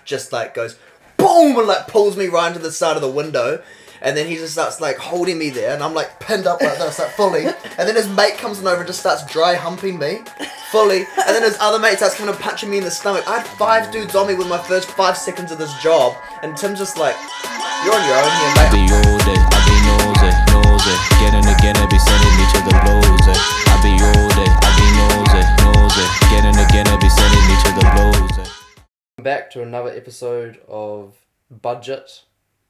just like goes boom and like pulls me right into the side of the window. And then he just starts like holding me there, and I'm like pinned up like this, like fully. And then his mate comes on over and just starts dry humping me, fully. And then his other mate starts coming and punching me in the stomach. I had 5 dudes on me with my first 5 seconds of this job, and Tim's just like, "You're on your own here, mate." I be old, I be nosy. Getting again, I be sending me to the blows. I be old, I be nosy. Getting again, I be sending me to the blows. Back to another episode of Budget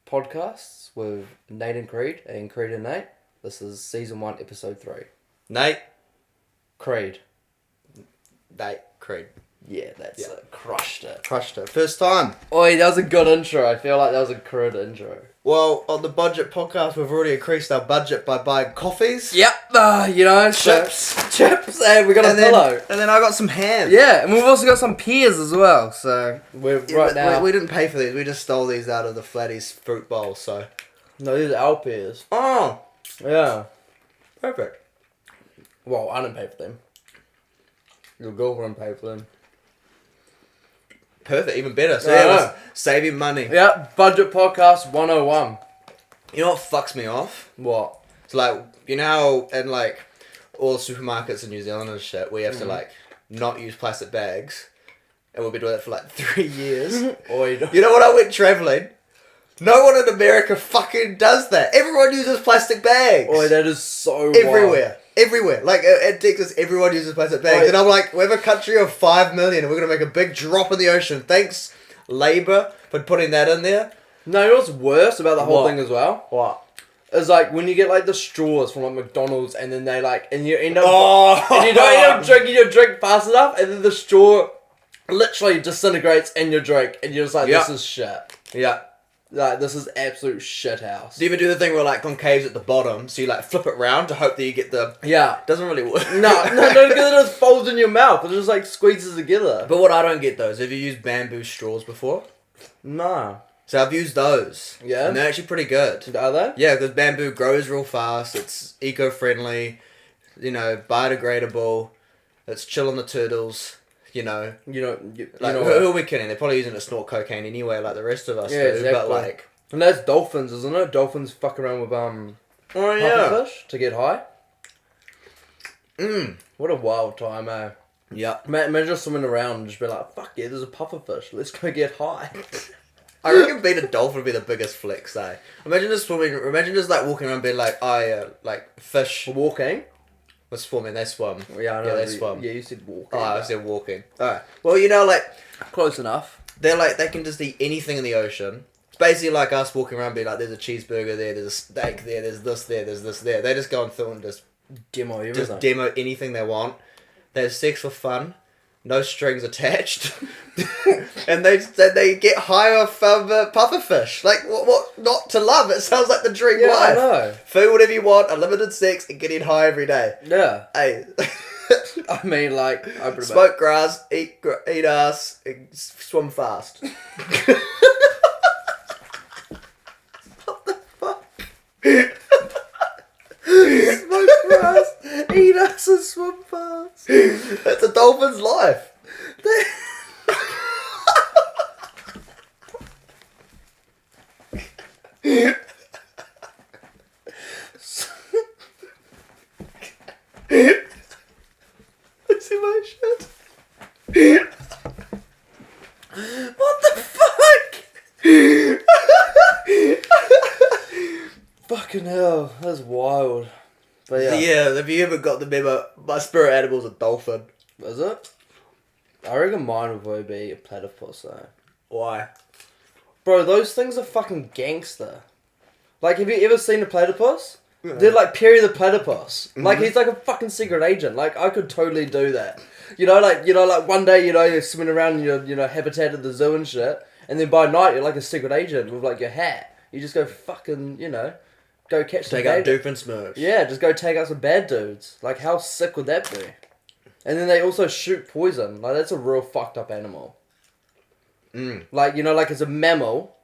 Podcasts with Nate and Creed and Nate. This is season 1, episode 3. Nate. Creed. Creed. Yeah, that's it. Crushed it. First time. Oi, that was a good intro. I feel like that was a crude intro. Well, on the Budget Podcast, we've already increased our budget by buying coffees. Yep, chips, and we got a pillow. And then I got some ham. Yeah, and we've also got some pears as well, so We didn't pay for these, we just stole these out of the Flatties fruit bowl, so. No, these are our pears. Oh, Yeah. perfect. Well, I didn't pay for them. Your girlfriend paid for them. Perfect, even better. So Yeah, I yeah, know. saving money. Yeah, Budget Podcast 101. You know what fucks me off? What? It's like, you know how in like all the supermarkets in New Zealand and shit, we have to like not use plastic bags, and we'll be doing that for like 3 years. Oi, You know when I went travelling? No one in America fucking does that. Everyone uses plastic bags. Oi, that is so Everywhere. Everywhere. Like, at Texas, everyone uses plastic bags. Right. And I'm like, we have a country of 5 million and we're going to make a big drop in the ocean. Thanks, Labour, for putting that in there. No, you know what's worse about the whole What? thing as well? What? It's like when you get like the straws from like McDonald's and then they like, and you end up, Oh! and you don't end up drinking your drink fast enough and then the straw literally disintegrates in your drink and you're just like, Yep. this is shit. Yeah. Like, this is absolute shit house. Do you ever do the thing where, like, concave's at the bottom, so you, like, flip it round to hope that you get the... Yeah. Doesn't really work. No, because it just folds in your mouth. It just like squeezes together. But what I don't get, though, is have you used bamboo straws before? No. So I've used those. Yeah? And they're actually pretty good. Are they? Yeah, because bamboo grows real fast, it's eco-friendly, you know, biodegradable, it's chill on the turtles, you know. Like, who are we kidding? They're probably using it to snort cocaine anyway, like the rest of us Yeah, do, exactly. but like... And that's dolphins, isn't it? Dolphins fuck around with Oh, yeah. pufferfish to get high. Mm. What a wild time, eh? Yeah. Imagine just swimming around and just be like, fuck yeah, there's a pufferfish, let's go get high. I reckon being a dolphin would be the biggest flex, eh? Imagine just like walking around being like, oh yeah, like fish. Walking? We're swimming, they swim. Yeah, I know. Yeah, they swim. Yeah, you said walking. Oh, I said walking. Alright. Well, you know, like, Close enough. they're like, they can just eat anything in the ocean. It's basically like us walking around being like, there's a cheeseburger there, there's a steak there, there's this there. They just go on through and just Demo everything. demo anything they want. They have sex for fun. No strings attached. And they get high off pufferfish. Like, what not to love? It sounds like the dream Yeah, life. I know. Food whatever you want, unlimited sex, and getting high every day. Yeah. Hey, I mean, like, open it smoke grass, eat ass, and swim fast. What the fuck? Smoke grass, eat ass, and swim fast. That's a dolphin's life. See my shit? What the fuck? Fucking hell, that's wild. But Yeah. yeah. Have you ever got the memo? My spirit animal's a dolphin. Is it? I reckon mine would probably be a platypus though. Why? Bro, those things are fucking gangster. Like, have you ever seen a platypus? They're like Perry the Platypus. Like, he's like a fucking secret agent. Like, I could totally do that. You know, like one day, you're swimming around in your habitat at the zoo and shit, and then by night you're like a secret agent with like your hat. You just go fucking, go catch some Take out bad Doofenshmirtz. Yeah, just go take out some bad dudes. Like, how sick would that be? And then they also shoot poison. Like, that's a real fucked up animal. Like, like it's a mammal,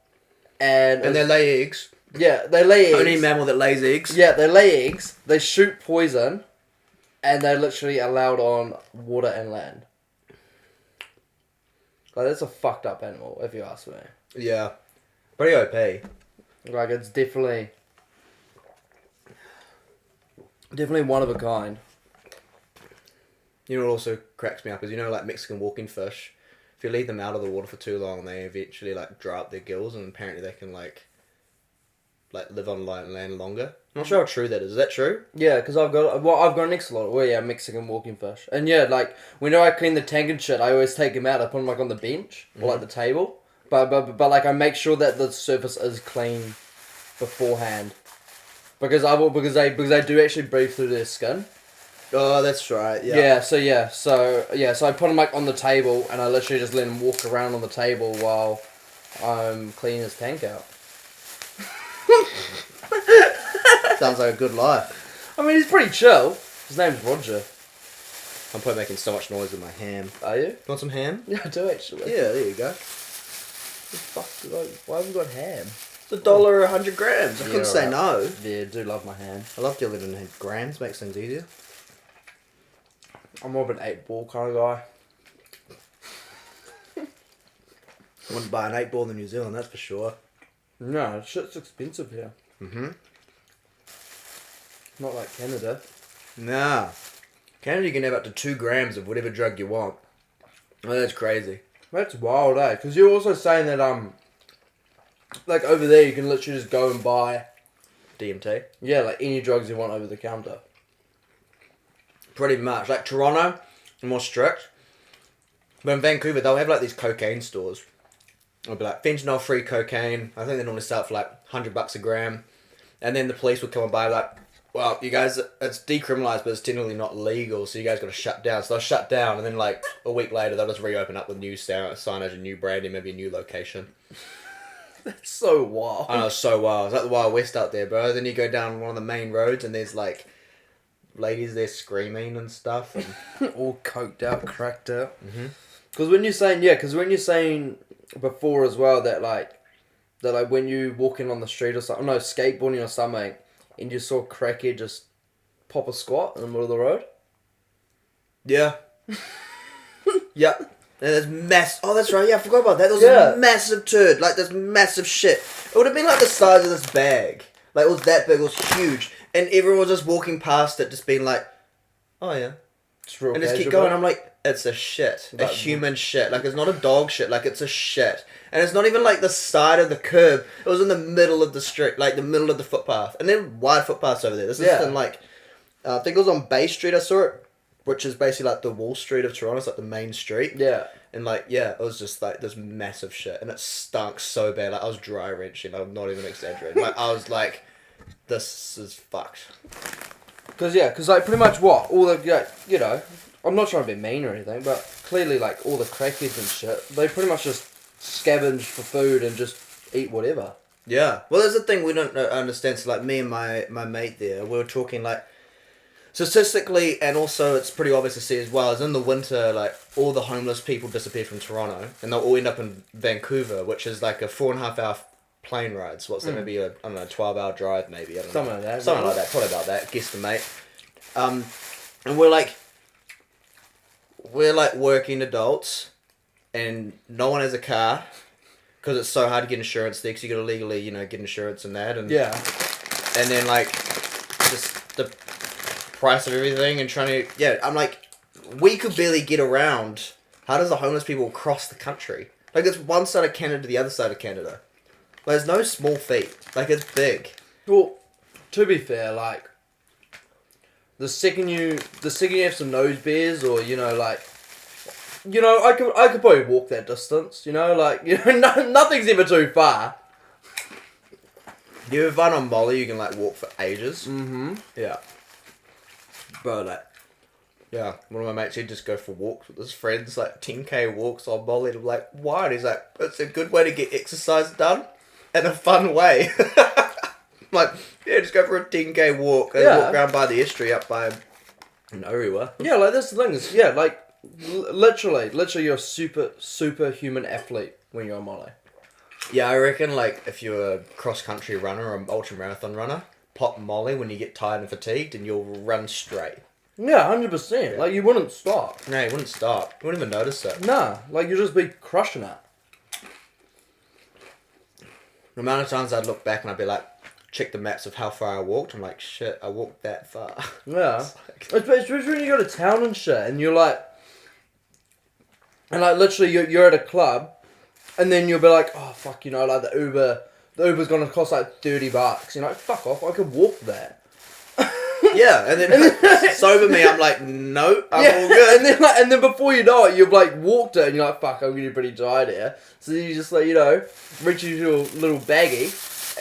and they lay eggs. yeah, they lay eggs. Only mammal that lays eggs. Yeah, they lay eggs, they shoot poison, and they're literally allowed on water and land. Like, that's a fucked up animal, if you ask me. Yeah. Pretty OP. Like, it's definitely one of a kind. You know what also cracks me up is, you know, like Mexican walking fish. If you leave them out of the water for too long, they eventually like dry up their gills, and apparently they can like live on land longer. I'm not sure how true that is. Is that true? Yeah, because I've got an axolotl. Well, yeah, Mexican walking fish. And yeah, like, whenever I clean the tank and shit, I always take him out. I put him like on the bench or like the table. But like, I make sure that the surface is clean beforehand. Because they do actually breathe through their skin. Oh, that's right. Yeah. So I put him like on the table, and I literally just let him walk around on the table while I'm cleaning his tank out. Sounds like a good life. I mean, he's pretty chill. His name's Roger. I'm probably making so much noise with my ham. Are you? You want some ham? Yeah, I do actually. Yeah, there you go. Why have we got ham? It's $1 100 grams. I couldn't Yeah, say right. no. Yeah, I do love my ham. I love dealing in grams. Makes things easier. I'm more of an 8-ball kind of guy. I wouldn't buy an 8-ball in New Zealand, that's for sure. No, shit's expensive here. Mm-hmm. Not like Canada. Nah. Canada, you can have up to 2 grams of whatever drug you want. Oh, that's crazy. That's wild, eh? Because you're also saying that, like over there you can literally just go and buy, DMT? yeah, like any drugs you want over the counter. Pretty much. Like Toronto, they're more strict. But in Vancouver, they'll have like these cocaine stores. It'll be like fentanyl-free cocaine. I think they normally start for like $100 a gram. And then the police would come and buy like, well, you guys, it's decriminalised, but it's technically not legal, so you guys got to shut down. So they'll shut down, and then like a week later, they'll just reopen up with new signage and new branding, maybe a new location. That's so wild. I know, it's so wild. It's like the Wild West out there, bro. Then you go down one of the main roads, and there's like ladies there screaming and stuff. And All coked out, cracked out. Mhm. Because when you're saying before as well that when you walking on the street or something, no, skateboarding or something, and you saw a crackhead just pop a squat in the middle of the road. Yeah. Yeah. And there's oh, that's right. Yeah, I forgot about that. There was Yeah. a massive turd. Like, this massive shit. It would have been like the size of this bag. Like, it was that big. It was huge. And everyone was just walking past it, just being like, oh, yeah. Just real And just keep casual, going. bro. I'm like, it's a shit. A Like- human shit. Like, it's not a dog shit. Like, it's a shit. And it's not even like the side of the curb. It was in the middle of the street. Like, the middle of the footpath. And then wide footpaths over there. This is Yeah. in, like, I think it was on Bay Street I saw it. Which is basically like the Wall Street of Toronto. It's like the main street. Yeah. And like, yeah, it was just like this massive shit. And it stunk so bad. Like, I was dry wrenching. I'm not even exaggerating. Like, I was like, this is fucked. Because like pretty much what all the you know, I'm not trying to be mean or anything, but clearly like all the crackheads and shit, they pretty much just scavenge for food and just eat whatever. Yeah. Well, there's the thing we don't understand. So, like, me and my mate there, we were talking, like, statistically, and also it's pretty obvious to see as well, is in the winter, like, all the homeless people disappear from Toronto, and they'll all end up in Vancouver, which is like a 4.5 hour plane ride. So what's that, maybe a, I don't know, 12-hour drive, maybe, I don't know. Something like that. Something like that, probably about that, guesstimate. And we're like working adults, and no one has a car, because it's so hard to get insurance there, because you got to legally, you know, get insurance and that, and Yeah. and then like just the price of everything and trying to, yeah, I'm like, we could barely get around. How does the homeless people cross the country? Like, it's one side of Canada to the other side of Canada. Like, there's no small feet. Like, it's big. Well, to be fair, like the second you have some nose beers, or you know, like, you know, I could probably walk that distance. You know, like, you know, nothing's ever too far. You ever find on Molly you can like walk for ages? Mm-hmm. Yeah. Bro, like, yeah, one of my mates, he'd just go for walks with his friends, like 10k walks on Molly, and I'm like, why? And he's like, it's a good way to get exercise done in a fun way. I'm like, yeah, just go for a 10k walk and Yeah. walk around by the estuary up by nowhere. Yeah, like that's the thing is, yeah, like literally, you're a superhuman athlete when you're on Molly. Yeah, I reckon, like, if you're a cross-country runner or an ultra-marathon runner, pop Molly when you get tired and fatigued and you'll run straight. Yeah, 100%. Yeah. Like, you wouldn't stop. No, you wouldn't stop. You wouldn't even notice it. Nah, like, you'd just be crushing it. The amount of times I'd look back and I'd be like, check the maps of how far I walked. I'm like, shit, I walked that far. Yeah. Especially when you go to town and shit, and you're like... And, like, literally, you're at a club, and then you'll be like, oh, fuck, you know, like, the Uber's gonna cost, like, $30. You're like, fuck off, I could walk that. Yeah, and then sober me, I'm like, no, I'm all good. And then before you know it, you've like walked it, and you're like, fuck, I'm getting pretty tired here. So then you just like, you know, reach into your little baggie,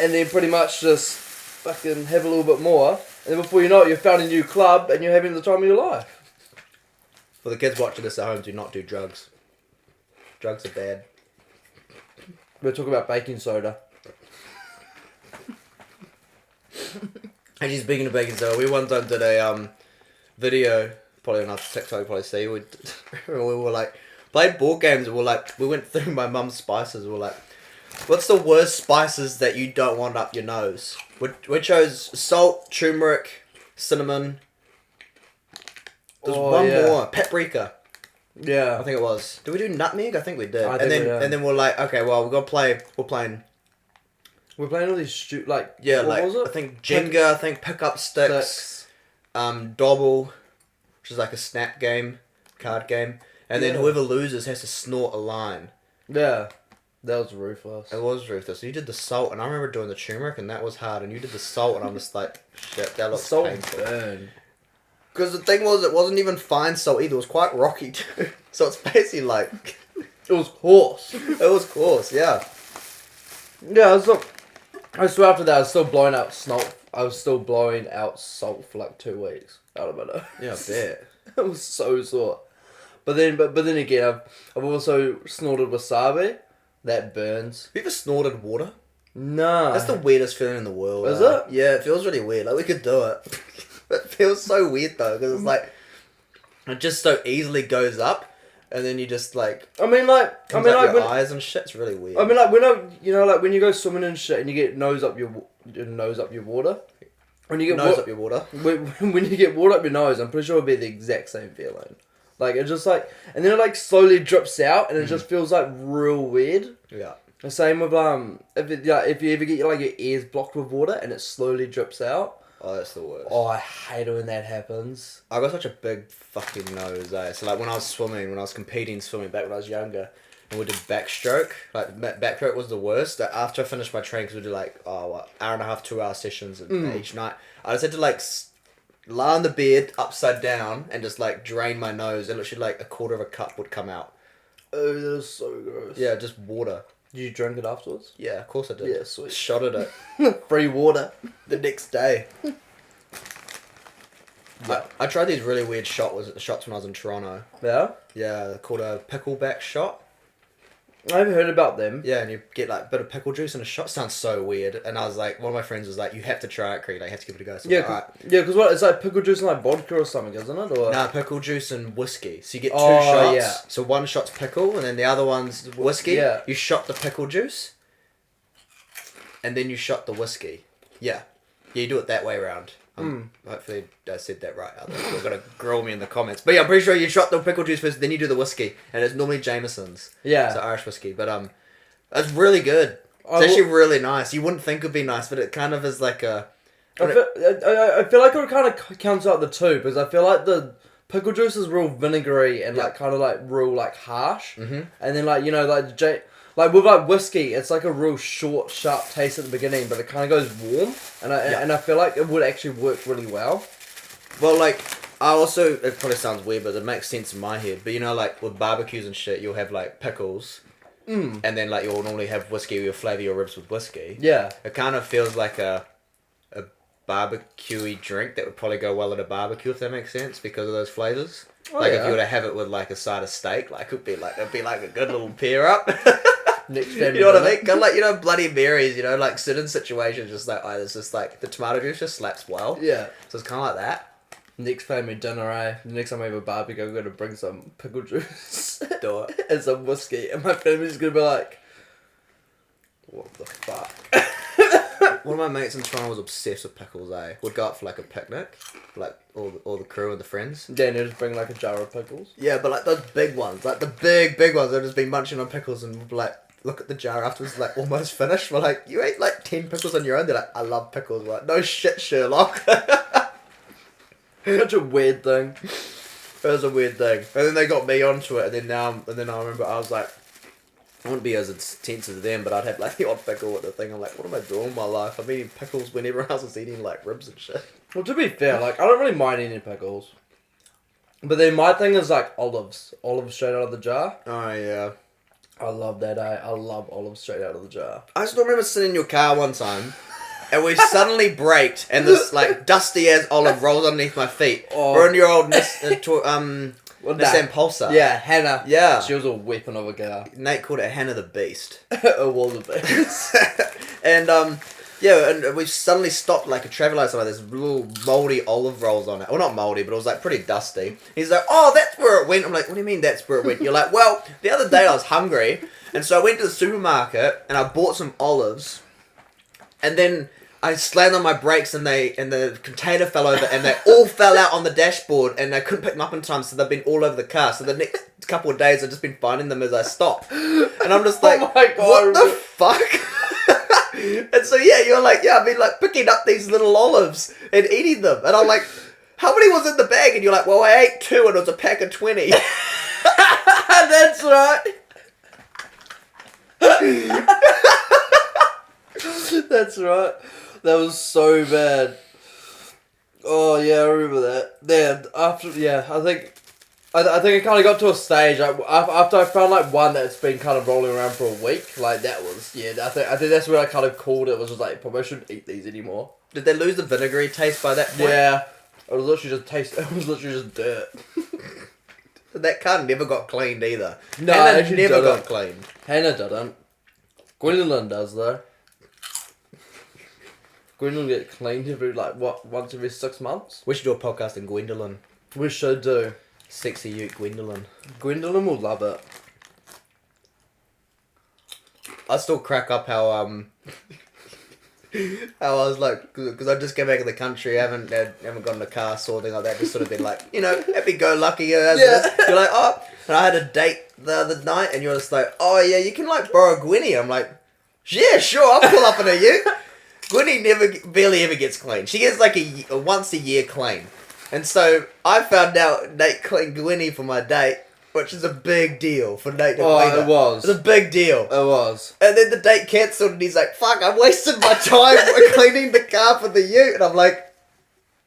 and then pretty much just fucking have a little bit more. And then before you know it, you've found a new club, and you're having the time of your life. For the kids watching this at home, do not do drugs. Drugs are bad. We're talking about baking soda. Actually, speaking of baking soda, we one time did a video, probably on our TikTok, you probably see, we were like, played board games, and we went through my mum's spices, we're like, what's the worst spices that you don't want up your nose? We chose salt, turmeric, cinnamon, there's one more, paprika. Yeah. I think it was. Did we do nutmeg? I think we did. I and think then we did. and then we're like, okay, well we're playing We're playing all these what like was it? I think Jenga, I think pick up sticks, Dobble, which is like a snap game, card game. And then whoever loses has to snort a line. Yeah. That was ruthless. It was ruthless. So you did the salt, and I remember doing the turmeric, and that was hard. And you did the salt, and I'm just like, shit, that looks Salt painful. burn. Because the thing was, it wasn't even fine salt either. It was quite rocky too. So it's basically like, It was coarse. it was coarse, yeah. Yeah, I swear after that I was still blowing out salt. I was still blowing out salt for like 2 weeks out of my nose. Yeah, I bet. It was so sore. But then again, I've also snorted wasabi. That burns. Have you ever snorted water? Nah. That's the weirdest feeling in the world. Is it? Yeah, it feels really weird. Like, we could do it. It feels so weird, though, because it's like, it just so easily goes up, and then you just, like, I mean, like your eyes and shit. It's really weird. I mean, like, when you go swimming and shit, and you get nose up your water. When you get nose up your water. when you get water up your nose, I'm pretty sure it'll be the exact same feeling. Like, it just like, and then it like slowly drips out, and it just feels like real weird. Yeah. The same with if you ever get like your ears blocked with water and it slowly drips out. Oh, that's the worst. Oh, I hate it when that happens. I got such a big fucking nose, eh? So, like, when I was competing swimming back when I was younger, and we did backstroke, like, backstroke was the worst. Like, after I finished my training, because we did, like, hour and a half, 2 hour sessions each night, I just had to, like, lie on the bed, upside down, and just, like, drain my nose, and literally, like, a quarter of a cup would come out. Oh, that is so gross. Yeah, just water. Did you drink it afterwards? Yeah, of course I did. Yeah, sweet. Shot at it. Free water. The next day. Yeah. I tried these really weird shots when I was in Toronto. Yeah? Yeah, they're called a pickleback shot. I've heard about them. Yeah, and you get like a bit of pickle juice in a shot. Sounds so weird. And I was like, one of my friends was like, you have to try it, Creed. Like, you have to give it a go. So Yeah, because what, it's like pickle juice and like vodka or something, isn't it? Or... Nah, pickle juice and whiskey. So you get two Oh, shots. yeah. So one shot's pickle, and then the other one's whiskey. Yeah. You shot the pickle juice, and then you shot the whiskey. Yeah. Yeah, you do it that way around. Hopefully I said that right. They're going to grill me in the comments. But yeah, I'm pretty sure you shot the pickle juice first, then you do the whiskey. And it's normally Jameson's. Yeah. It's Irish whiskey. But it's really good. It's actually really nice. You wouldn't think it'd be nice, but it kind of is like a... I feel like it kind of counts out the two, because I feel like the pickle juice is real vinegary and like kind of like real like harsh. Mm-hmm. And then like, you know, like with like whiskey, it's like a real short, sharp taste at the beginning, but it kind of goes warm, and I feel like it would actually work really well. Well, like, I also, it probably sounds weird, but it makes sense in my head. But you know, like, with barbecues and shit, you'll have like pickles, and then like you'll normally have whiskey, or you'll flavour your ribs with whiskey. Yeah. It kind of feels like a barbecue-y drink that would probably go well at a barbecue, if that makes sense, because of those flavours. Oh, like, yeah. if you were to have it with like a side of steak, like, it'd be like a good little pair up. Next You know what I mean? Kind of like, you know, Bloody Marys, you know, like certain situations, just like, oh, there's just like, the tomato juice just slaps well. Yeah. So it's kind of like that. Next family dinner, The next time I have a barbecue, I'm going to bring some pickle juice. Do it. And some whiskey. And my family's going to be like, what the fuck? one of my mates in Toronto was obsessed with pickles. Would go out for like a picnic, like all the crew and the friends. Yeah, and you just bring like a jar of pickles. Yeah, but like those big ones, like the big ones, they'd just be munching on pickles and would be like look at the jar afterwards, like almost finished. We're like, you ate like 10 pickles on your own. They're like, I love pickles. We're like, no shit, Sherlock. Such a weird thing. It was a weird thing. And then they got me onto it, and then I remember I was like, I wouldn't be as intense as them, but I'd have like the odd pickle with the thing. I'm like, what am I doing with my life? I'm eating pickles when everyone else is eating like ribs and shit. Well, to be fair, like I don't really mind eating pickles, but then my thing is like olives straight out of the jar. Oh yeah. I love that. I love olives straight out of the jar. I still remember sitting in your car one time, and we suddenly braked, and this like dusty as olive rolls underneath my feet. Oh. We're in your old Nissan Pulsar. Yeah, Hannah. Yeah. She was a weapon of a girl. Nate called it Hannah the Beast. It was a beast. And yeah, and we suddenly stopped like a traffic light, so like there's little mouldy olive rolls on it. Well, not mouldy, but it was like pretty dusty. He's like, oh, that's where it went. I'm like, what do you mean that's where it went? You're like, well, the other day I was hungry, and so I went to the supermarket and I bought some olives, and then I slammed on my brakes and the container fell over and they all fell out on the dashboard and I couldn't pick them up in time, so they've been all over the car. So the next couple of days I've just been finding them as I stop. And I'm just like, oh my God, what the fuck? And so yeah, you're like, yeah, I've been like picking up these little olives and eating them. And I'm like, how many was in the bag? And you're like, well, I ate 2 and it was a pack of 20. That's right. That's right. That was so bad. Oh yeah, I remember that. Then after, yeah, I think I kind of got to a stage like, after I found like one that's been kind of rolling around for a week. Like that was I think that's where I kind of called it. Was just like, probably shouldn't eat these anymore. Did they lose the vinegary taste by that point? Yeah, it was literally just dirt. That car never got cleaned either. No, Hannah she never didn't. got cleaned. Hannah didn't. Gwendolyn does though. Gwendolyn get cleaned every once every 6 months. We should do a podcast in Gwendolyn. We should do. Sexy Ute Gwendolyn. Gwendolyn will love it. I still crack up how how I was like, because I just came back in the country, haven't gotten a car, sorting like that, just sort of been like, happy go lucky as it is. You're like, oh, and I had a date the other night, and you're just like, oh yeah, you can like borrow Gwenny. I'm like, yeah, sure, I'll pull up in a Ute. Gwenny barely ever gets clean. She gets like a once a year clean. And so I found out Nate cleaned Gwenny for my date, which is a big deal for Nate to clean her. It was. It's a big deal. It was. And then the date cancelled and he's like, fuck, I wasted my time cleaning the car for the Ute. And I'm like,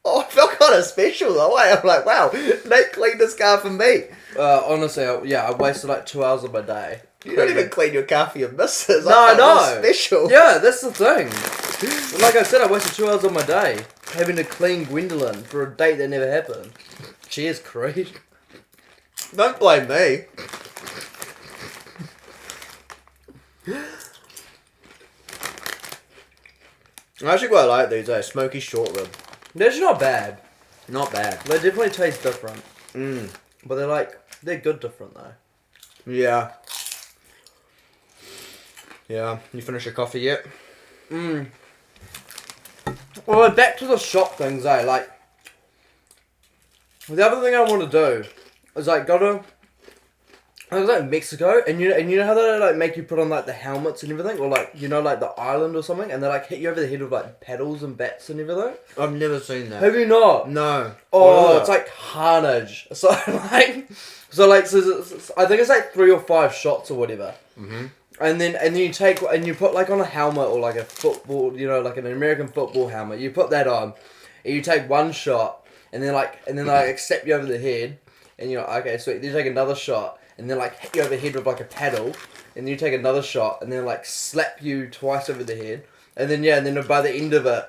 oh, I felt kind of special though. I'm like, wow, Nate cleaned this car for me. Honestly, I wasted like 2 hours of my day. You don't even clean your car for your missus. No, I know. Special. Yeah, that's the thing. Like I said, I wasted 2 hours of my day having to clean Gwendolyn for a date that never happened. Cheers, Creed. Don't blame me. I actually quite like these, smoky short rib. They're actually not bad. Not bad. They definitely taste different. Mm. But they're good different though. Yeah. Yeah. You finished your coffee yet? Mm. Well, back to the shop things, like, the other thing I want to do is, like, I was like Mexico, and you know how they, like, make you put on, like, the helmets and everything, or, like, like, the island or something, and they, like, hit you over the head with, like, paddles and bats and everything? I've never seen that. Have you not? No. Oh, it's, like, carnage. So, like, I think it's, like, 3 or 5 shots or whatever. Mm-hmm. And then you take, and you put like on a helmet or like a football, like an American football helmet, you put that on, and you take one shot, and then like step you over the head, and you're like, okay, sweet, then you take another shot, and then like hit you over the head with like a paddle, and then you take another shot, and then like slap you twice over the head, and then by the end of it,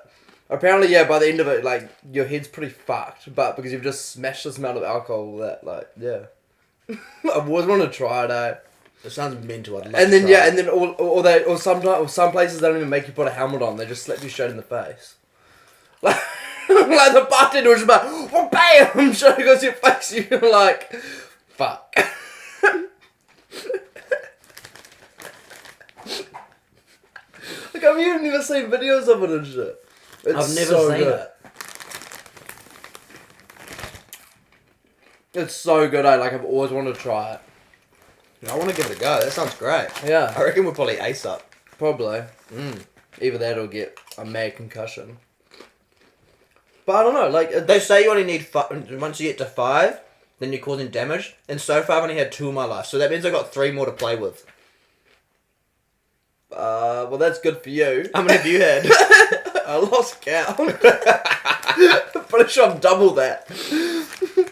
apparently by the end of it, like, your head's pretty fucked, but because you've just smashed this amount of alcohol, that, like, yeah. I've always wanted to try it, It sounds mental. I'd love and then to try. and then some places they don't even make you put a helmet on. They just slap you straight in the face. Like, like the bartender was just like, well, bam, straight across your face. You're like, fuck. Like, I've even never seen videos of it and shit. It's I've never so seen good. it. It's so good, Like, I've always wanted to try it. I want to give it a go. That sounds great. Yeah. I reckon we'll probably ace up. Probably. Mm. Either that or get a mad concussion. But I don't know, like... They say you only need once you get to 5, then you're causing damage. And so far I've only had 2 in my life. So that means I've got 3 more to play with. well, that's good for you. How many have you had? I lost count. Pretty sure I'm double that.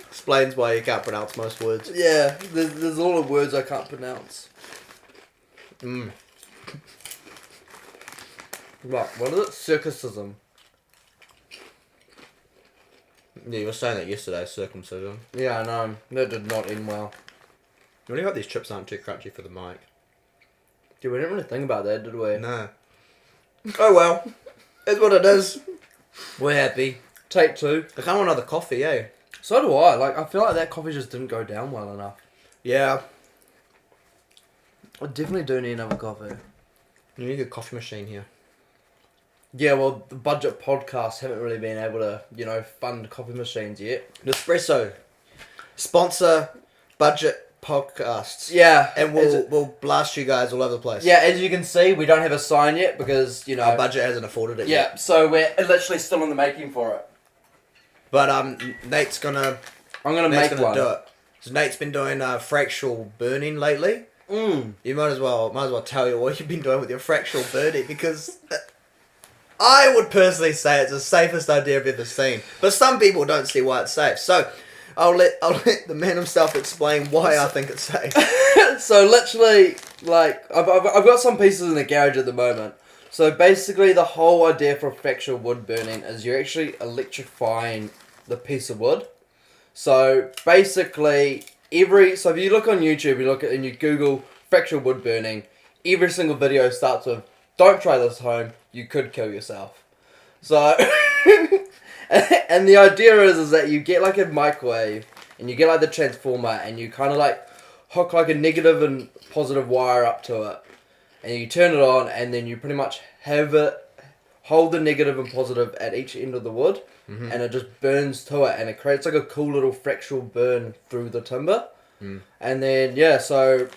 Explains why you can't pronounce most words. Yeah, there's a lot of words I can't pronounce. Mm. Right, what is it? Circumcision. Yeah, you were saying that yesterday, circumcision. Yeah, I know. That did not end well. I really hope these chips aren't too crunchy for the mic. Dude, we didn't really think about that, did we? No. Oh well. It's what it is. We're happy. Take 2. I can't want another coffee, eh? So do I. Like, I feel like that coffee just didn't go down well enough. Yeah. I definitely do need another coffee. You need a coffee machine here. Yeah, well, the budget podcasts haven't really been able to, fund coffee machines yet. Nespresso. Sponsor budget podcasts. Yeah. And we'll blast you guys all over the place. Yeah, as you can see, we don't have a sign yet because, Our budget hasn't afforded it Yeah, yet. so we're literally still in the making for it. But Nate's gonna Nate's gonna one. do it. So Nate's been doing fractional burning lately. You might as well tell you what you've been doing with your fractional burning because I would personally say it's the safest idea I've ever seen. But some people don't see why it's safe. So I'll let the man himself explain why I think it's safe. So literally, like, I've got some pieces in the garage at the moment. So basically, the whole idea for fractional wood burning is you're actually electrifying the piece of wood. So basically, so if you look on YouTube, and you Google fractional wood burning, every single video starts with, "Don't try this at home. You could kill yourself." So, and the idea is that you get like a microwave, and you get like the transformer, and you kind of like hook like a negative and positive wire up to it. And you turn it on, and then you pretty much have it hold the negative and positive at each end of the wood, and it just burns to it, and it creates like a cool little fractional burn through the timber. And then so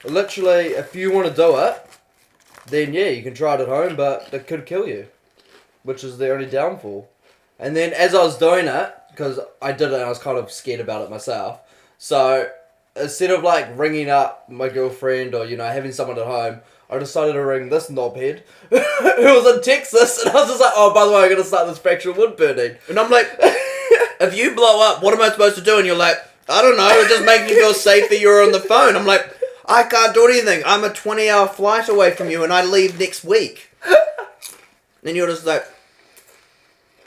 literally, if you want to do it, then you can try it at home, but it could kill you, which is the only downfall. And then as I was doing it, because I did it and I was kind of scared about it myself, so instead of like ringing up my girlfriend or having someone at home, I decided to ring this knobhead who was in Texas, and I was just like, "Oh, by the way, I'm gonna start this fractional wood burning." And I'm like, if you blow up, what am I supposed to do? And you're like, I don't know, it just makes me feel safe that you're on the phone. I'm like, I can't do anything. I'm a 20-hour flight away from you and I leave next week. And you're just like,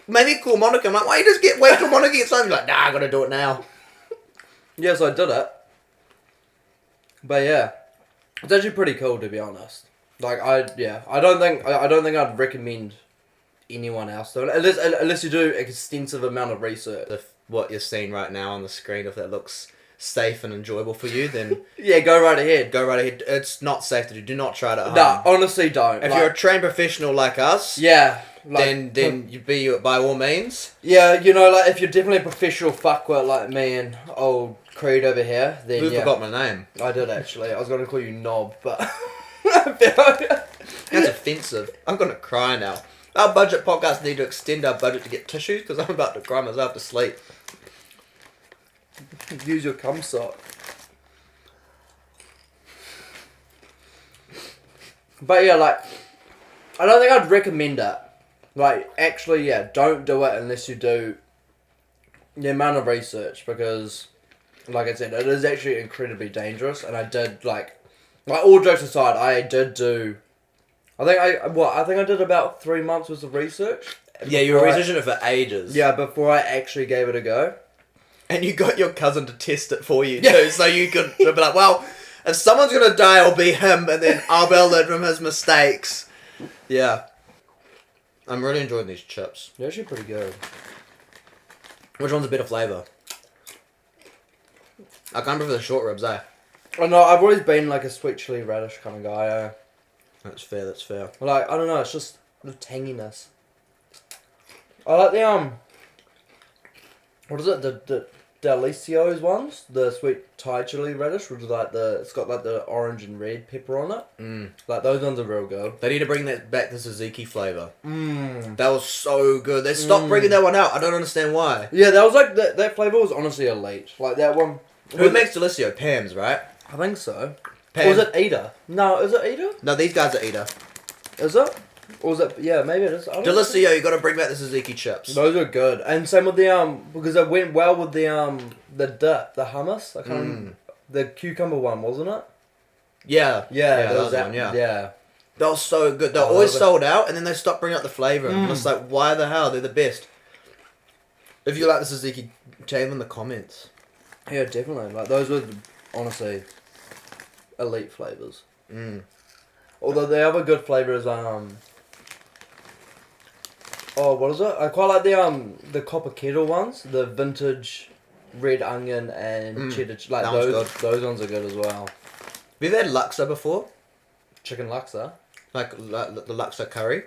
maybe call Monica. I'm like, why you just wait till Monica gets home? You're like, nah, I gotta do it now. Yeah, so I did it. But yeah, it's actually pretty cool, to be honest. Like, I don't think I'd recommend anyone else doing it, unless you do an extensive amount of research. If what you're seeing right now on the screen, if that looks safe and enjoyable for you, then Yeah, go right ahead. go right ahead. It's not safe to do. Do not try it at home. No, honestly, don't. If Like, you're a trained professional like us, yeah, like, then you be by all means. yeah, like if you're definitely a professional fuckwit like me and old Creed over here, then Who forgot my name? I did actually. I was gonna call you Knob, but That's offensive. I'm gonna cry now. Our budget podcast need to extend our budget to get tissues because I'm about to cry myself to sleep. use your cum sock. But yeah, like, I don't think I'd recommend it. Like, actually, don't do it unless you do the amount of research, because, like I said, it is actually incredibly dangerous. And I did like all jokes aside, I did do. I think I did about 3 months worth of research. Yeah, you were before researching it for ages. Yeah, before I actually gave it a go. And you got your cousin to test it for you too, so you could be like, well, if someone's gonna die, it'll be him, and then I'll be able to learn from his mistakes. Yeah. I'm really enjoying these chips. They're actually pretty good. Which one's a better flavour? I can't prefer the short ribs, eh? I know, I've always been like a sweet chili radish kind of guy. That's fair. That's fair. Like, I don't know, it's just the tanginess. I like the, what is it, the Delicio's ones? The sweet Thai chili radish, which is like it's got like the orange and red pepper on it. Mm. Like, those ones are real good. They need to bring that back, the tzatziki flavour. Mmm. That was so good. They stopped bringing that one out. I don't understand why. Yeah, that was like, that flavour was honestly elite. Like, that one. Who makes Delicio? Pam's, right? I think so. Pam. Or is it Eda? No, is it Eda? No, these guys are Eda. Is it? Or is it? Yeah, maybe it is. I don't know. Delicio, you got to bring back the tzatziki chips. Those are good, and same with the because it went well with the dip, the hummus. I can't remember. The cucumber one, wasn't it? Yeah. Yeah, that was one, yeah. Yeah. That was so good. They're always sold out, and then they stop bringing out the flavour. And it's like, why the hell? They're the best. If you like the tzatziki, change them in the comments. Yeah, definitely. Like, those were honestly elite flavours. Mm. Although the other good flavour is oh, what is it? I quite like the copper kettle ones, the vintage red onion and cheddar. Like, those ones are good as well. Have you ever had laksa before? Chicken laksa. Like the laksa curry?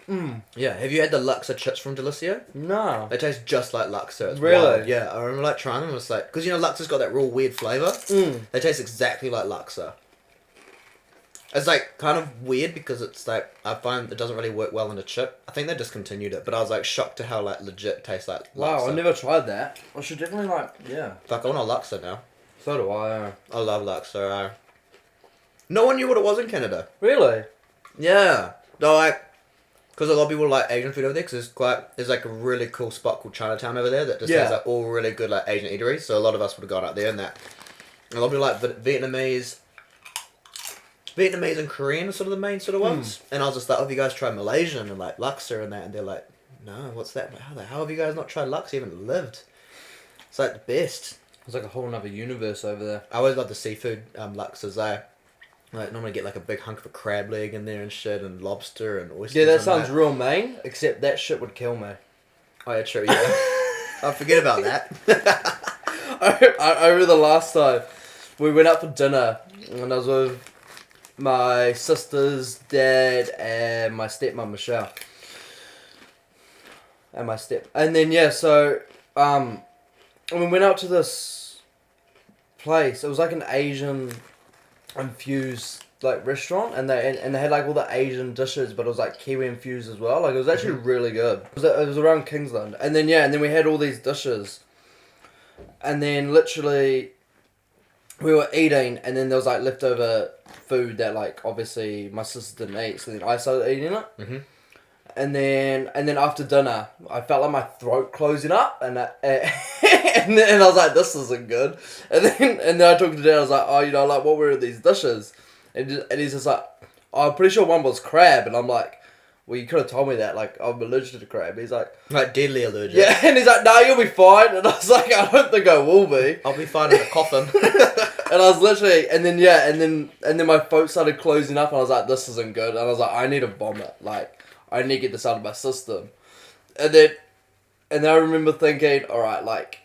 Mm. Yeah. Have you had the laksa chips from Delicio? No. They taste just like laksa. It's Really? wild. Yeah. I remember like trying them. It's like, because you know laksa's got that real weird flavour. Mm. They taste exactly like laksa. It's like kind of weird because it's like, I find it doesn't really work well in a chip. I think they discontinued it, but I was like shocked to how like legit tastes like laksa. Wow, I never tried that. I should definitely yeah. Fuck, I want a laksa now. So do I. I love laksa. No one knew what it was in Canada. Really? Yeah. No, like, because a lot of people like Asian food over there, because there's like a really cool spot called Chinatown over there that just has like all really good like Asian eateries. So a lot of us would have gone out there and that. And a lot of people like Vietnamese and Korean are sort of the main sort of ones. And I was just like, oh, have you guys tried Malaysian and like laksa and that? And they're like, no, what's that? How the hell have you guys not tried laksa? You haven't lived. It's like the best. It's like a whole other universe over there. I always love the seafood laksas. I like normally get like a big hunk of a crab leg in there and shit, and lobster and oysters. Yeah, that and sounds real mean, except that shit would kill me. Oh yeah, true. Yeah, I forget about that. I remember the last time we went out for dinner, and I was with my sister's dad and my stepmom Michelle, and then yeah, so and we went out to this place. It was like an Asian infused like restaurant, and they had like all the Asian dishes, but it was like Kiwi infused as well. Like, it was actually really good. It was around Kingsland, and then we had all these dishes, and then literally we were eating, and then there was like leftover food that like obviously my sister didn't eat, so then I started eating it. Mm-hmm. And then after dinner, I felt like my throat closing up, and then I was like, this isn't good. And then I talked to Dad. I was like, oh, you know, like, what were these dishes? And he's just like, oh, I'm pretty sure one was crab. And I'm like, well, you could have told me that. Like, I'm allergic to crab. He's like deadly allergic. Yeah, and he's like, no, you'll be fine. And I was like, I don't think I will be. I'll be fine in a coffin. And I was literally, and then my throat started closing up, and I was like, this isn't good. And I was like, I need to vomit. Like, I need to get this out of my system. And then I remember thinking, alright, like,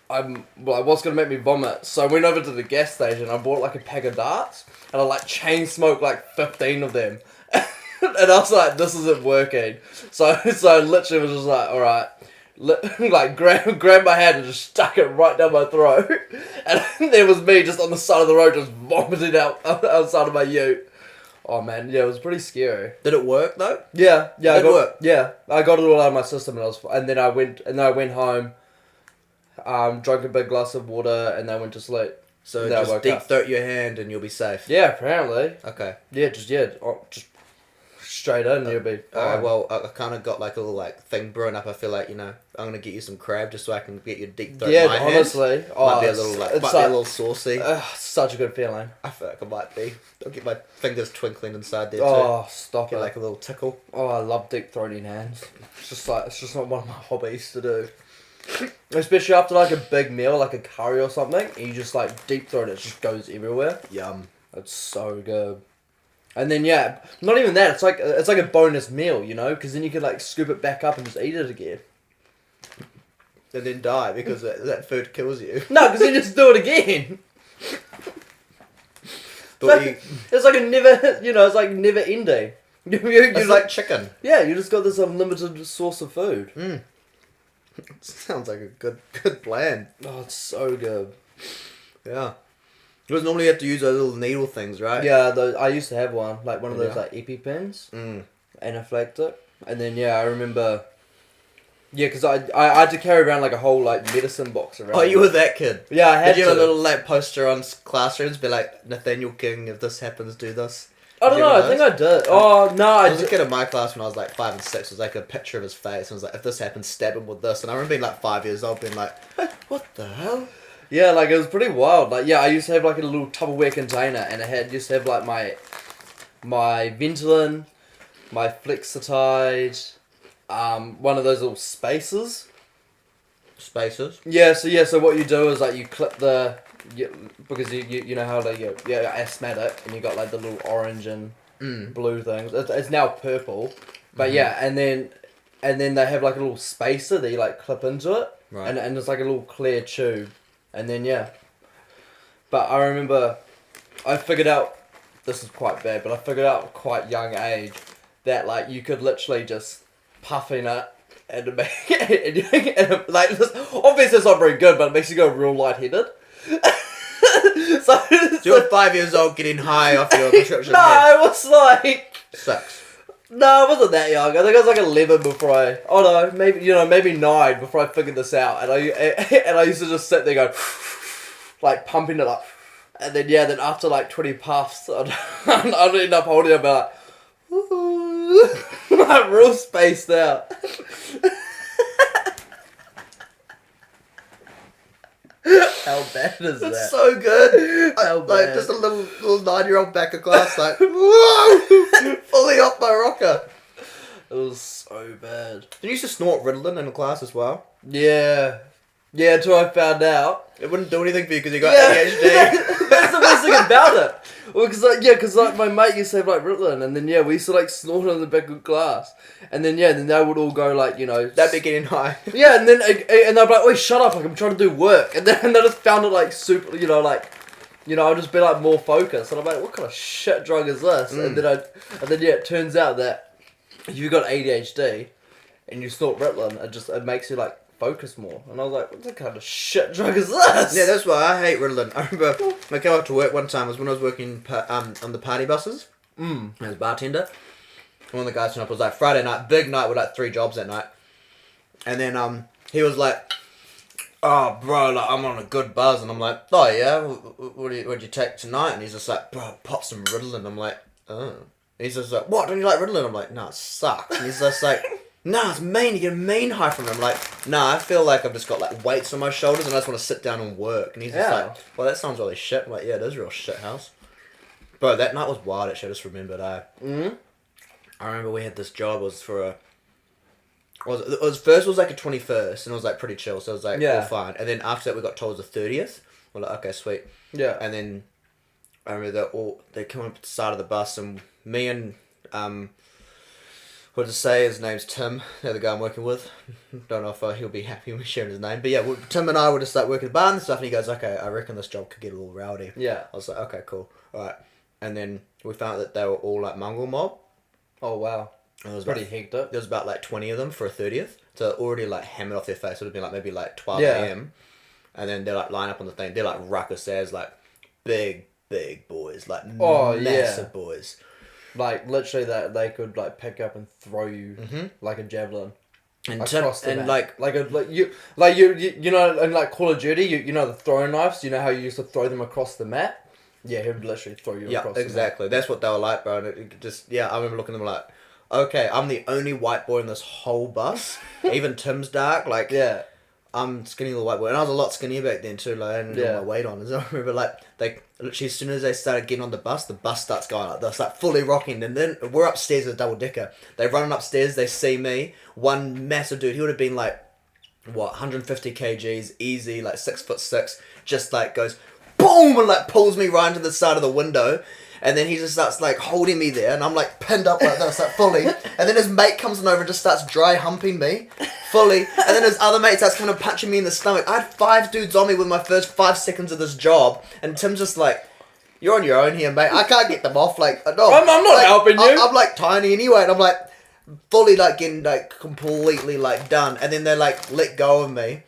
what's going to make me vomit? So I went over to the gas station, I bought like a pack of darts, and I like chain smoked like 15 of them. And I was like, this isn't working. So I literally was just like, alright, like grabbed my hand and just stuck it right down my throat. And there was me just on the side of the road just vomiting outside of my ute. Oh man, yeah, it was pretty scary. Did it work though? Yeah, It worked? Yeah, I got it all out of my system, and then I went home, drank a big glass of water, and then I went to sleep. So just deep throat your hand and you'll be safe. Yeah, apparently. Okay. Yeah, just straight in, you'll be. Alright, well, I kind of got like a little like thing brewing up. I feel like, you know, I'm gonna get you some crab just so I can get you deep throat. Yeah, my honestly, hand. Might be a little like, a little saucy. Such a good feeling. I feel like it might be. I'll get my fingers twinkling inside there too. Oh, stop Get it! like a little tickle. Oh, I love deep throating hands. It's just not one of my hobbies to do. Especially after like a big meal, like a curry or something, and you just like deep throat it, just goes everywhere. Yum. It's so good. And then yeah, not even that. It's like a bonus meal, you know, because then you could like scoop it back up and just eat it again. And then die because that food kills you. No, because you just do it again. But you, It's like a never, it's like never ending. it's like chicken. Yeah, you just got this unlimited source of food. Sounds like a good plan. Oh, it's so good. Yeah. Because normally you have to use those little needle things, right? Yeah, I used to have one, like one of those Yeah. like EpiPens, Mm. anaphylactic, and then I remember, because I had to carry around like a whole like medicine box around. Oh, you were that kid. Yeah, I had Did you have to. a little like poster on classrooms, be like Nathaniel King? If this happens, do this. I don't Did you know. have I think those? I did. Oh no, I I was a did. kid in my class when I was like 5 and 6. It was like a picture of his face. And it was like, if this happens, stab him with this. And I remember being like 5 years old, being like, what the hell? Yeah, like it was pretty wild. Like I used to have like a little Tupperware container, and it used to have like my Ventolin, my Flexitide, one of those little spacers. Spaces. Yeah, so what you do is like you clip because you know how like you're asthmatic and you got like the little orange and blue things. It's now purple, but and then they have like a little spacer that you like clip into it, Right. and it's like a little clear tube, and then But I remember, I figured out, this is quite bad, but I figured out at quite young age that like you could literally just puff in it. And it like obviously it's not very good, but it makes you go real lightheaded. So You were 5 years old getting high off your prescription. no, I was like 6. no, I wasn't that young. I think I was like 11 before I. Oh no, maybe 9 before I figured this out. And I used to just sit there going like pumping it up, and then then after like 20 puffs, I'd end up holding it about like real spaced out. How bad is that? That's so good. How Like bad. just a little 9-year-old back of class, like whoa, fully off my rocker. It was so bad. Did you used to snort Ritalin in class as well? Yeah, until I found out. It wouldn't do anything for you because you got Yeah. ADHD. That's the best thing about it. Well, because my mate used to have like Ritalin, and then we used to like snort it in the back of class, and then then they would all go like That'd be getting high. yeah, and then they'd be like, "Oi, shut up! Like I'm trying to do work," and then they just found it like super, I'd just be like more focused, and I'm like, "What kind of shit drug is this?" And then it turns out that if you've got ADHD and you snort Ritalin, it makes you like focus more. And I was like, what kind of shit drug is this? Yeah, that's why I hate Ritalin. I remember I came up to work one time was when I was working on the party buses. I was a bartender. One of the guys turned up. It was like Friday night, big night with like 3 jobs that night. And then he was like, "Oh, bro, like I'm on a good buzz." And I'm like, "Oh yeah, what'd you take tonight?" And he's just like, "Bro, pop some Ritalin." I'm like, "Oh." And he's just like, "What? Don't you like Ritalin?" I'm like, "No, it sucks." And he's just like, "Nah, it's mean. You get a mean high from it." I'm like, "Nah, I feel like I've just got like weights on my shoulders and I just want to sit down and work." And he's just Yeah. like, "Well, that sounds really shit." I'm like, "Yeah, it is real shit house." Bro, that night was wild. Actually, I just remembered. I remember we had this job. It was for a. It was like a 21st, and it was like pretty chill. So it was like all fine. And then after that, we got told it was the 30th. We're like, okay, sweet. Yeah. And then I remember they come up at the side of the bus, and me and what to say, his name's Tim, the other guy I'm working with. Don't know if he'll be happy with sharing his name. But yeah, Tim and I were just like working the bar and stuff, and he goes, "Okay, I reckon this job could get a little rowdy." Yeah. I was like, "Okay, cool. Alright." And then we found that they were all like mongrel mob. Oh wow. And it was Pretty about, hectic. there was about like 20 of them for a 30th. So already like hammered off their face. It would have been like maybe like 12 Yeah. a.m. And then they're like line up on the thing. They're like ruckus as like big boys. Like massive boys. Like literally that they could like pick up and throw you like a javelin. And Across the and map. you know in like Call of Duty you know the throwing knives, you know how you used to throw them across the map? Yeah, he would literally throw you across the map. exactly. That's what they were like, bro. And it just, I remember looking at them like, okay, I'm the only white boy in this whole bus. Even Tim's dark. Like, Yeah. I'm skinny little white boy. And I was a lot skinnier back then too. Like, I hadn't got my weight on. And so I remember like, they literally as soon as they started getting on the bus starts going like this, like fully rocking. And then we're upstairs with a double decker. They're running upstairs, they see me. One massive dude, he would have been like, 150 kgs, easy, like 6'6", just like goes, boom, and like pulls me right into the side of the window. And then he just starts like holding me there, and I'm like pinned up like this, like fully. And then his mate comes on over and just starts dry humping me, fully. And then his other mate starts kind of punching me in the stomach. I had 5 dudes on me with my first 5 seconds of this job, and Tim's just like, You're on your own here, mate. I can't get them off. Like, no, I'm not like, helping you. I'm like tiny anyway, and I'm like fully like getting like completely like done, and then they like let go of me.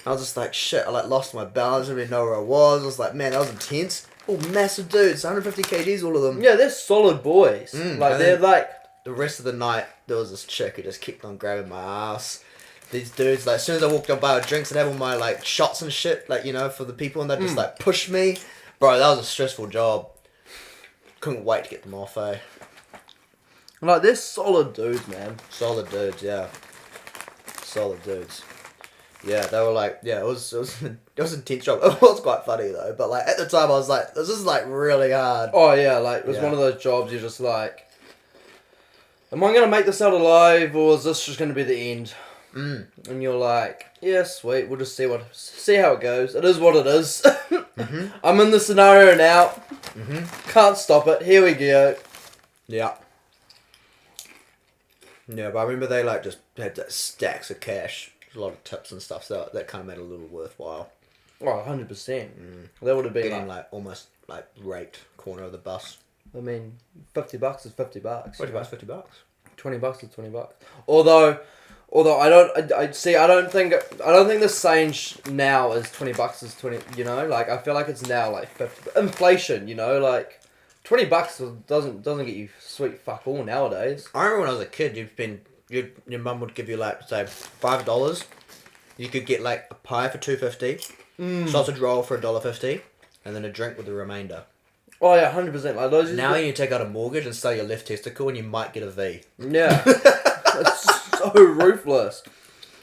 I was just like, shit. I like lost my balance. I didn't really know where I was. I was like, man, that was intense. Oh, massive dudes, 150 kgs, all of them. Yeah, they're solid boys. Like they're like. The rest of the night, there was this chick who just kept on grabbing my ass. These dudes, like, as soon as I walked up, buy drinks, I'd have all my, like, shots and shit, like, you know, for the people, and they'd just, like, push me. Bro, that was a stressful job. Couldn't wait to get them off, eh? Like, they're solid dudes, man. Solid dudes, yeah. Solid dudes. Yeah, they were like, yeah, it was an intense job. It was quite funny, though, but, like, at the time, I was like, this is, like, really hard. Oh, yeah, like, it was one of those jobs you're just like, am I going to make this out alive, or is this just going to be the end? And you're like, yeah, sweet, we'll just see how it goes. It is what it is. I'm in the scenario now. Can't stop it. Here we go. Yeah. Yeah, but I remember they, like, just had that stacks of cash. A lot of tips and stuff, so that kind of made it a little worthwhile. Oh, 100%. That would have been Getting, like, almost, like, raked corner of the bus. I mean, $50 is $50. $50, $50. $20 is $20. Although I don't think the saying now is $20 is 20. You know, like I feel like it's now like 50. Inflation. You know, like $20 doesn't get you sweet fuck all nowadays. I remember when I was a kid, your mum would give you like say $5. You could get like a pie for $2.50, sausage roll for $1.50, and then a drink with the remainder. Oh yeah, 100%. Like those. Now you take out a mortgage and sell your left testicle, and you might get a V. Yeah, it's so ruthless.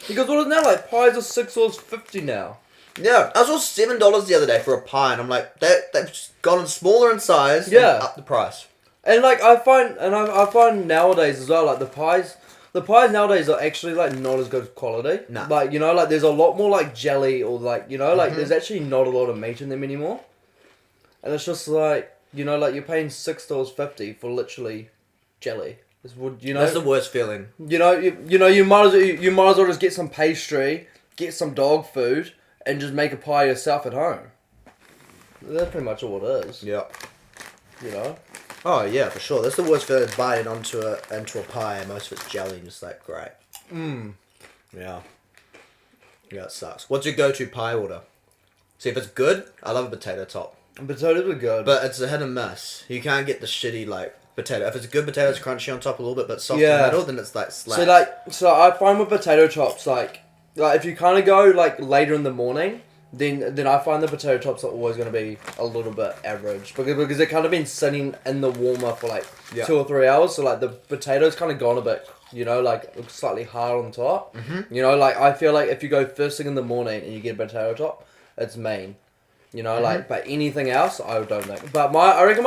Because what is now like pies are $6.50 now. Yeah, I saw $7 the other day for a pie, and I'm like, they've gotten smaller in size. Yeah, and up the price. And like I find nowadays as well, like the pies nowadays are actually like not as good quality. Nah. Like you know, like there's a lot more like jelly or like you know, like there's actually not a lot of meat in them anymore. And it's just like, you know, like you're paying $6.50 for literally jelly. You know, That's the worst feeling. You know, you might as well just get some pastry, get some dog food, and just make a pie yourself at home. That's pretty much all it is. Yeah. You know. Oh yeah, for sure. That's the worst feeling, biting into a pie, and most of it's jelly, and just like great. Yeah. Yeah, it sucks. What's your go-to pie order? See, if it's good, I love a potato top. Potatoes are good. But it's a hit and miss. You can't get the shitty, like, potato. If it's a good potato, it's crunchy on top a little bit, but soft in the middle, then it's, like, slaps. So I find with potato chops, like if you kind of go, like, later in the morning, then I find the potato chops are always going to be a little bit average. Because they've kind of been sitting in the warmer for, like, 2 or 3 hours. So, like, the potato's kind of gone a bit, you know, like, slightly hard on top. You know, like, I feel like if you go first thing in the morning and you get a potato chop, it's mean. You know, like, but anything else, I don't think. But I reckon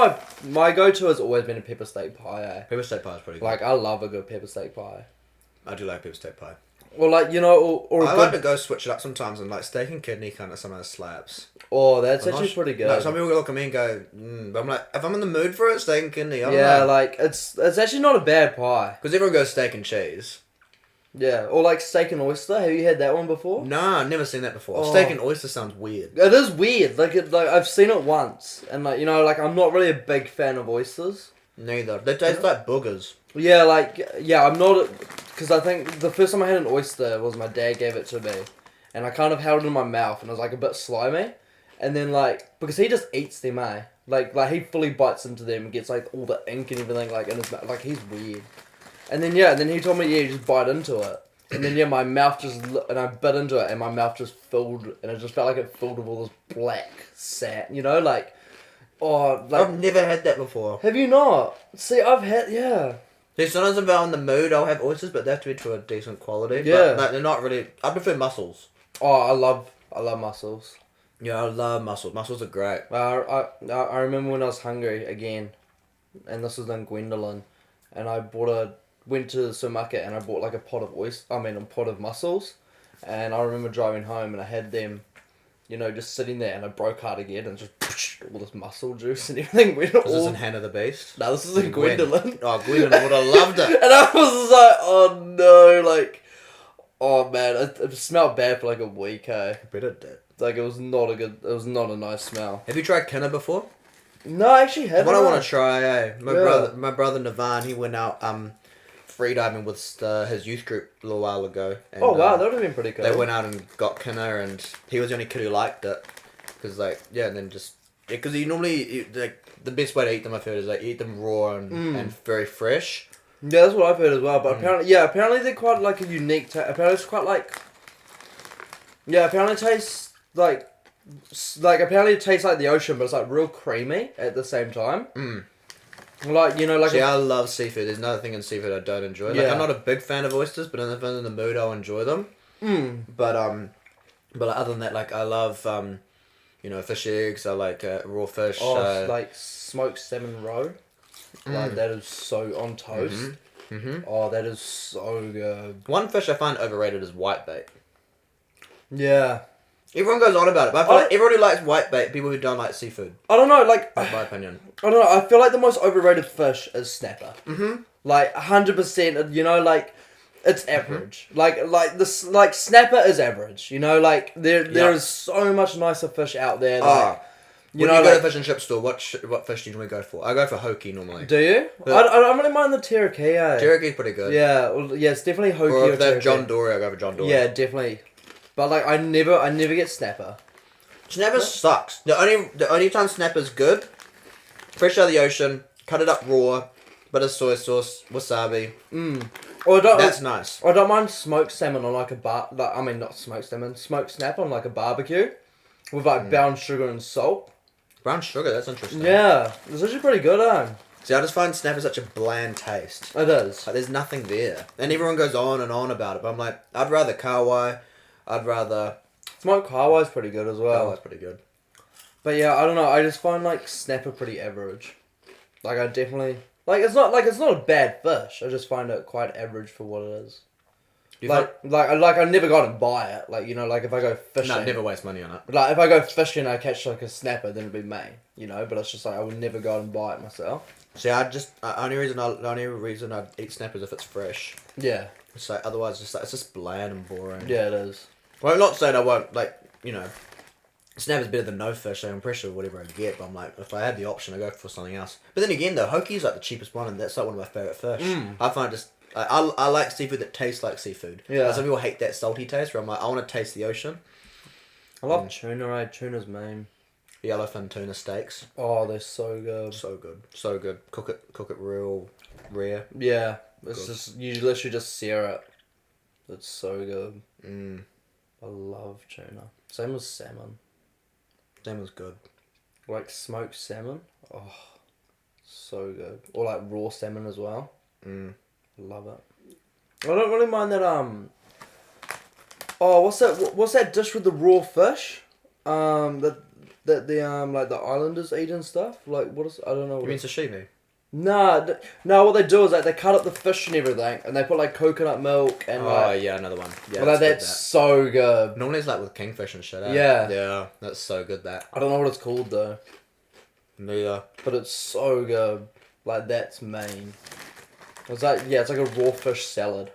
my go-to has always been a pepper steak pie, eh? Pepper steak pie is pretty good. Like, I love a good pepper steak pie. I do like pepper steak pie. Or, like, you know, or I like to go switch it up sometimes, and, like, steak and kidney kind of sometimes slaps. Oh, that's actually pretty good. No, some people look at me and go, but I'm like, if I'm in the mood for it, steak and kidney, I don't know. Like, it's actually not a bad pie. Because everyone goes steak and cheese. Yeah, or like steak and oyster. Have you had that one before? Nah, I've never seen that before. Oh. Steak and oyster sounds weird. It is weird. Like I've seen it once, and like you know, like I'm not really a big fan of oysters. Neither. They taste like boogers. Yeah, I'm not, because I think the first time I had an oyster was my dad gave it to me, and I kind of held it in my mouth, and it was like a bit slimy, and then like because he just eats them, eh? Like he fully bites into them and gets like all the ink and everything like in his mouth. Like he's weird. And then he told me you just bite into it, and then my mouth and I bit into it, and my mouth just filled, and it just felt like it filled with all this black sat, you know, like, oh, like. I've never had that before. Have you not? See, I've had, yeah. See, sometimes if I'm in the mood, I'll have oysters, but they have to be to a decent quality. Yeah. But like, they're not really. I prefer mussels. Oh, I love mussels. Yeah, I love mussels. Mussels are great. I remember when I was hungry again, and this was in Gwendolyn, and I went to the supermarket and I bought like a pot of mussels, and I remember driving home and I had them, you know, just sitting there, and I broke out again and just all this mussel juice and everything went all. Is this in Hannah the Beast? No, this is in Gwendolyn. Oh, Gwendolyn would have loved it. And I was just like, oh no, like, oh man, it smelled bad for like a week, eh? I bet it did. Like it was not a nice smell. Have you tried Kinna before? No, I actually haven't. What I want to try, my Yeah. brother Navan, he went out freediving with his youth group a little while ago. And, Oh wow, that would have been pretty cool. they went out and got kinner, and he was the only kid who liked it. Because and then just because you normally the best way to eat them I've heard is eat them raw and very fresh. Yeah, that's what I've heard as well. But apparently they're quite like a unique. Apparently it's quite like. Yeah, apparently it tastes like apparently it tastes like the ocean, but it's like real creamy at the same time. Like See, I love seafood. There's another thing in seafood I don't enjoy. Like Yeah. I'm not a big fan of oysters, but if I'm in the mood, I'll enjoy them. But like, other than that, like I love fish eggs. I like raw fish. like smoked salmon roe. Like that is so on toast. Oh, that is so good. One fish I find overrated is whitebait. Yeah. Everyone goes on about it, but I feel like everyone who likes whitebait, people who don't like seafood. I don't know, like That's my opinion. I don't know. I feel like the most overrated fish is snapper. Like 100%. You know, like it's average. Like this, like snapper is average. You know, like there is so much nicer fish out there. Like, when you go to a fish and chip store, what fish do you normally go for? I go for hoki normally. Do you? I don't really mind the teriyaki. Teriyaki pretty good. Yeah, well, yeah, it's definitely hoki Or or if they have teriyaki. John Dory, I go for John Dory. Yeah, definitely. But like, I never get snapper. Snapper sucks. The only time snapper's good, fresh out of the ocean, cut it up raw, bit of soy sauce, wasabi. Or That's nice. I don't mind smoked salmon on like a not smoked salmon, smoked snapper on like a barbecue, with like brown sugar and salt. Brown sugar, that's interesting. Yeah, it's actually pretty good, See, I just find snapper such a bland taste. It is. Like, there's nothing there. And everyone goes on and on about it, but I'm like, I'd rather kawai, I'd rather... Smoked kawai's pretty good as well. Kawai's pretty good. But yeah, I don't know, I just find like snapper pretty average. Like I definitely... it's not a bad fish, I just find it quite average for what it is. I never go out and buy it. Like, you know, like if I go fishing... No, never waste money on it. Like if I go fishing and I catch like a snapper, then it'd be me. You know, but it's just like I would never go out and buy it myself. See, the only reason I'd eat snappers if it's fresh. Yeah. So otherwise, it's just bland and boring. Yeah, it is. Well, I'm not saying I won't, snapper's better than no fish, so I'm pretty sure whatever I get, but I'm like, if I had the option, I'd go for something else. But then again, though, hoki's like the cheapest one, and that's like one of my favourite fish. I find I like seafood that tastes like seafood. Yeah. Like, some people hate that salty taste, where I'm like, I want to taste the ocean. I love tuna, Tuna's main. Yellowfin tuna steaks. Oh, they're so good. So good. So good. Cook it real rare. Yeah. It's Good. just, you literally just sear it. It's so good. I love tuna. Same with salmon. That was good. Like smoked salmon. Oh, so good. Or like raw salmon as well. Love it. I don't really mind that. Oh, what's that dish with the raw fish? That the like the islanders eat and stuff. Like what is? I don't know. What You mean sashimi? Nah, no. What they do is like they cut up the fish and everything, and they put like coconut milk and Yeah, another one. Yeah, that's good, so good. Normally it's like with kingfish and shit. Yeah. Yeah, that's so good. That. I don't know what it's called though, Neither. but it's so good. Like that's main. It's like it's like a raw fish salad.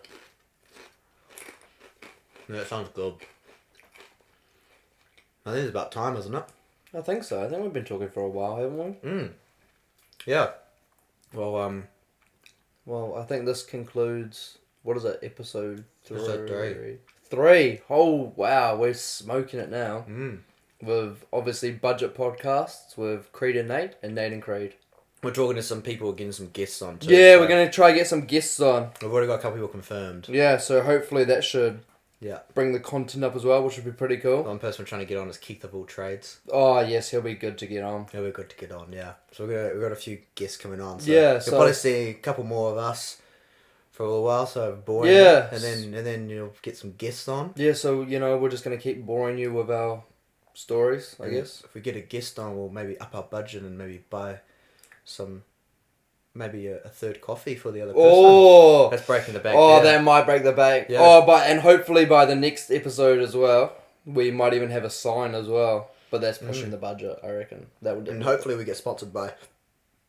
Yeah, it sounds good. I think it's about time, isn't it? I think so. I think we've been talking for a while, haven't we? Yeah. Well, Well, I think this concludes. What is it? Episode 3. Episode 3. Oh wow, we're smoking it now. Mm. With obviously budget podcasts with Creed and Nate and Creed. We're talking to some people, getting some guests on too. Yeah, so we're gonna try to get some guests on. We've already got a couple people confirmed. Yeah, so hopefully that should Yeah. bring the content up as well, which would be pretty cool. One person we're trying to get on is Keith of All Trades. Oh yes, he'll be good to get on. Yeah, we're good to get on. Yeah. So we've got a few guests coming on. So Yeah, you'll so- probably see a couple more of us for a little while. So boring. Yeah. And then you'll get some guests on. Yeah, so you know we're just gonna keep boring you with our stories, I guess. If we get a guest on, we'll maybe up our budget and maybe buy some. Maybe a third coffee for the other person. Oh, That's breaking the bank. oh, there. that might break the bank. Yeah. Oh, and hopefully by the next episode as well, we might even have a sign as well. But that's pushing the budget, I reckon. That would. And hopefully we get sponsored by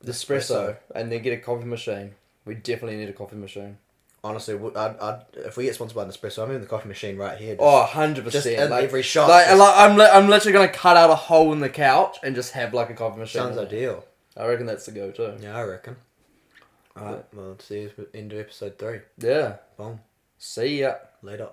Espresso, and then get a coffee machine. We definitely need a coffee machine. Honestly, I'd if we get sponsored by an espresso, I'm in the coffee machine right here. Oh, 100%. Just in like, every shot. Like, I'm literally going to cut out a hole in the couch and just have like a coffee machine. Sounds ideal. I reckon that's the go-to. Yeah, I reckon. Alright, well, see you into episode 3. Yeah. Boom. See ya. Later.